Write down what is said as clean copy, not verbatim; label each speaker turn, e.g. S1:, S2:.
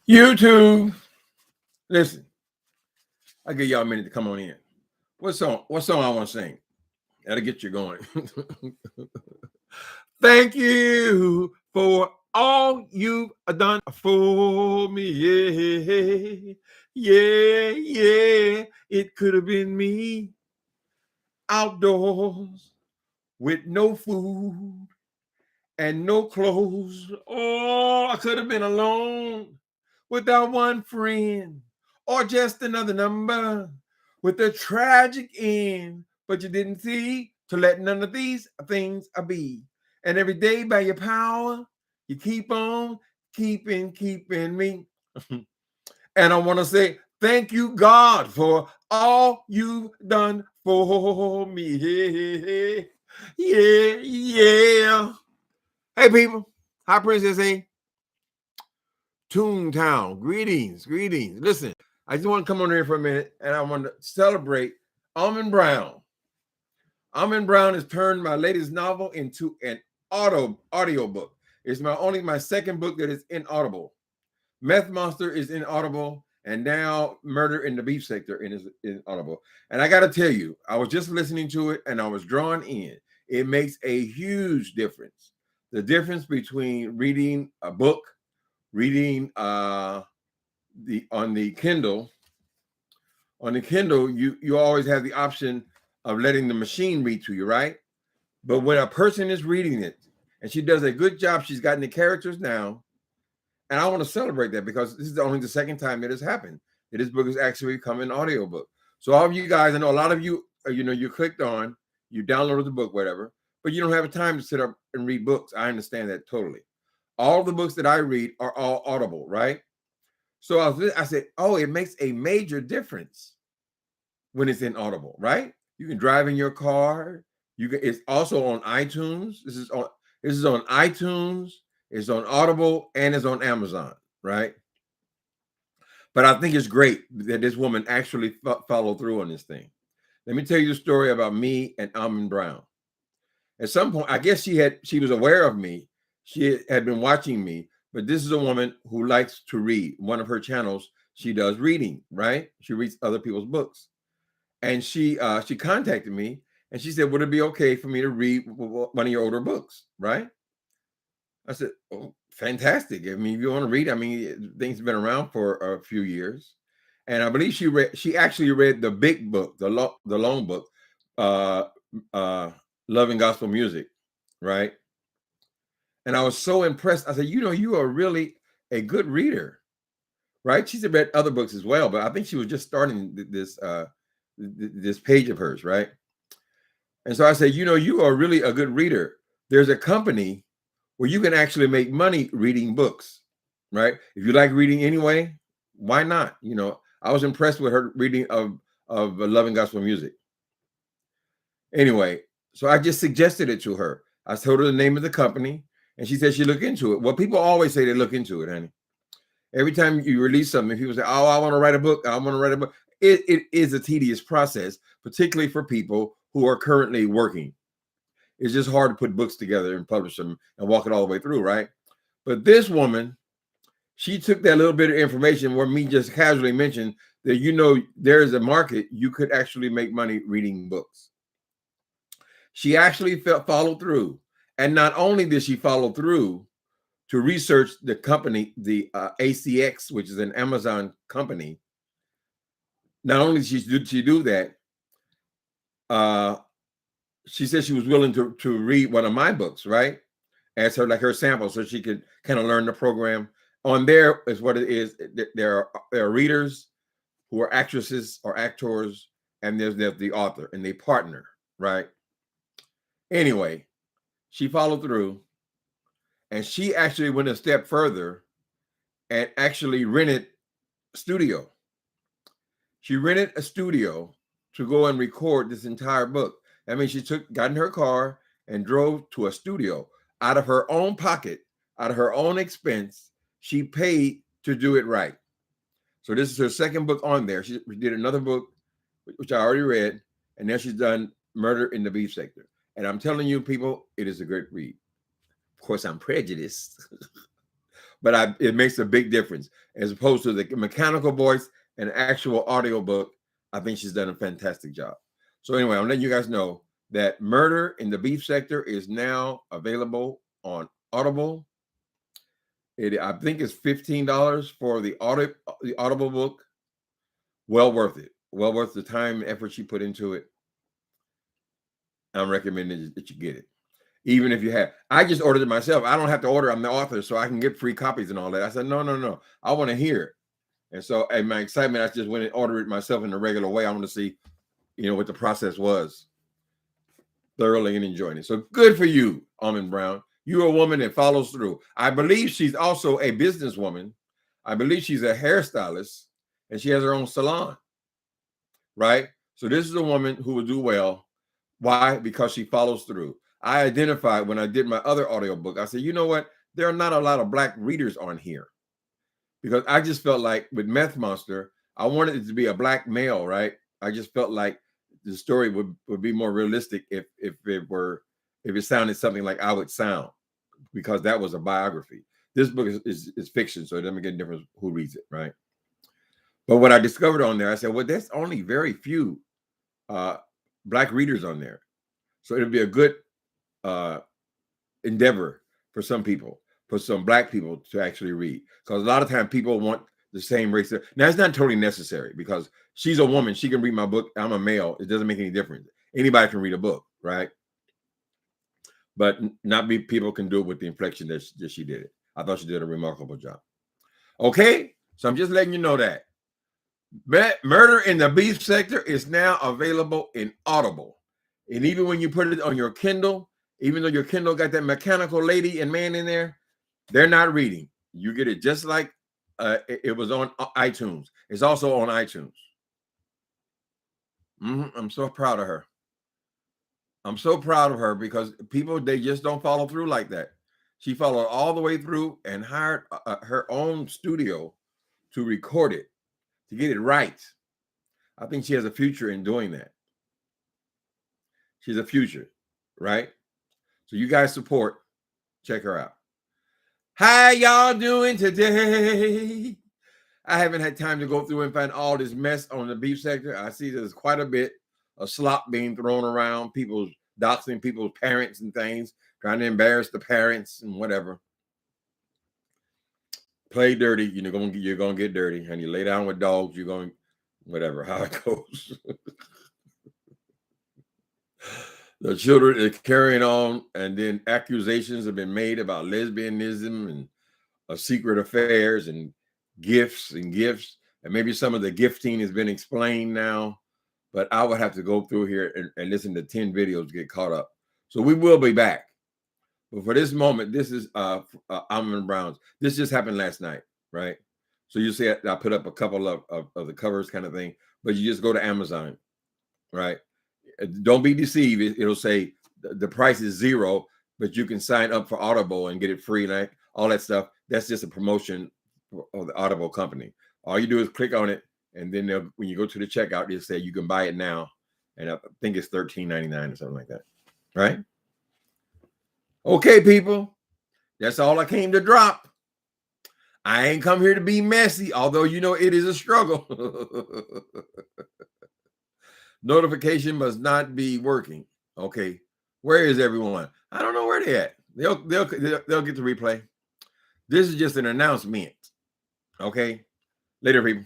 S1: YouTube, listen, I'll give y'all a minute to come on in. What song I want to sing? That'll get you going. Thank you for all you've done for me. Yeah, yeah, yeah. It could have been me outdoors with no food and no clothes. Oh, I could have been alone without one friend or just another number with a tragic end. But you didn't see to let none of these things be. And every day by your power, you keep on keeping me. And I want to say thank you, God, for all you've done for me. Yeah, yeah. Hey, people. Hi, Princess A. Toontown. Greetings. Listen, I just want to come on here for a minute, and I want to celebrate Almond Brown. Almond Brown has turned my latest novel into an audio book. It's my second book that is inaudible. Meth Monster is inaudible, and now Murder in the Beef Sector is inaudible. And I got to tell you, I was just listening to it, and I was drawn in. It makes a huge difference. The difference between reading a book, reading on the Kindle. On the Kindle, you always have the option of letting the machine read to you, right? But when a person is reading it, and she does a good job, she's gotten the characters down. And I want to celebrate that because this is only the second time it has happened. That this book has actually become an audiobook. So all of you guys, I know a lot of you, you clicked on, you downloaded the book, whatever, but you don't have time to sit up and read books. I understand that totally. All the books that I read are all audible, right? So I said, oh, it makes a major difference when it's inaudible, right? You can drive in your car. It's also on iTunes. This is on iTunes. It's on Audible, and it's on Amazon, right? But I think it's great that this woman actually followed through on this thing. Let me tell you the story about me and Almond Brown. At some point, I guess she was aware of me. She had been watching me, but this is a woman who likes to read. One of her channels, she does reading, right? She reads other people's books. And she contacted me, and she said, would it be okay for me to read one of your older books, right? I said, oh, fantastic. I mean, if you want to read, I mean, things have been around for a few years. And I believe she actually read the big book, the long book, Love and Gospel Music, right? And I was so impressed. I said, you are really a good reader, right? She's read other books as well, but I think she was just starting this page of hers, right? And so I said, you are really a good reader. There's a company where you can actually make money reading books, right? If you like reading anyway, why not? I was impressed with her reading of Love and Gospel Music. Anyway, so I just suggested it to her. I told her the name of the company, and she said she look into it. Well, people always say they look into it, honey. Every time you release something, people say, oh, I want to write a book. I want to write a book. It is a tedious process, particularly for people who are currently working. It's just hard to put books together and publish them and walk it all the way through, right? But this woman, she took that little bit of information where me just casually mentioned that, there is a market. You could actually make money reading books. She actually followed through. And not only did she follow through to research the company, the ACX, which is an Amazon company, not only did she do that, she said she was willing to read one of my books, right? As her sample, so she could kind of learn the program. On there is what it is. There are readers who are actresses or actors, and there's the author, and they partner, right? Anyway, she followed through, and she actually went a step further and actually rented a studio. She rented a studio to go and record this entire book. I mean, she got in her car and drove to a studio out of her own pocket, out of her own expense. She paid to do it right. So this is her second book on there. She did another book, which I already read, and now she's done Murder in the Beef Sector. And I'm telling you, people, it is a great read. Of course, I'm prejudiced, but it makes a big difference as opposed to the mechanical voice and actual audio book. I think she's done a fantastic job. So anyway, I'm letting you guys know that Murder in the Beef Sector is now available on Audible. I think it's $15 for the Audible book. Well worth it. Well worth the time and effort she put into it. I'm recommending that you get it. Even if you have, I just ordered it myself. I don't have to order. I'm the author, so I can get free copies and all that. I said, no. I want to hear it. And so, in my excitement, I just went and ordered it myself in the regular way. I want to see, what the process was. Thoroughly and enjoying it. So good for you, Almond Brown. You're a woman that follows through. I believe she's also a businesswoman. I believe she's a hairstylist, and she has her own salon. Right? So this is a woman who will do well. Why? Because she follows through. I identified when I did my other audiobook, I said, you know what? There are not a lot of Black readers on here. Because I just felt like with Meth Monster, I wanted it to be a Black male, right? I just felt like the story would be more realistic if it sounded something like I would sound, because that was a biography. This book is fiction, so it doesn't make a difference who reads it, right? But what I discovered on there, I said, well, there's only very few Black readers on there. So it'll be a good endeavor for some people, for some Black people to actually read. Because a lot of times people want the same race. Now, it's not totally necessary because she's a woman. She can read my book. I'm a male. It doesn't make any difference. Anybody can read a book, right? But people can do it with the inflection that she did it. I thought she did a remarkable job. Okay, so I'm just letting you know that Murder in the Beef Sector is now available in Audible. And even when you put it on your Kindle, even though your Kindle got that mechanical lady and man in there, they're not reading. You get it just like it was on iTunes. It's also on iTunes. I'm so proud of her. I'm so proud of her because people, they just don't follow through like that. She followed all the way through and hired her own studio to record it, to get it right. I think she has a future in doing that. She's a future, right? So you guys support, check her out. How y'all doing today? I haven't had time to go through and find all this mess on the beef sector. I see there's quite a bit of slop being thrown around, people doxing people's parents and things, trying to embarrass the parents and whatever. Play dirty, you're gonna get dirty, and you lay down with dogs, you're going, whatever, how it goes. The children are carrying on, and then accusations have been made about lesbianism and secret affairs and gifts, and maybe some of the gifting has been explained now, but I would have to go through here and listen to 10 videos to get caught up. So we will be back. But for this moment, this is Almond Brown's. This just happened last night, right? So you see I put up a couple of the covers kind of thing, but you just go to Amazon, right? Don't be deceived. It'll say the price is $0, but you can sign up for Audible and get it free, like all that stuff. That's just a promotion of the Audible company. All you do is click on it, and then when you go to the checkout, they'll say you can buy it now, and I think it's $13.99 or something like that, right? Okay, people, that's all I came to drop. I ain't come here to be messy, although it is a struggle. Notification must not be working. Okay, where is everyone? I don't know where they at. They'll get the replay. This is just an announcement. Okay, later, people.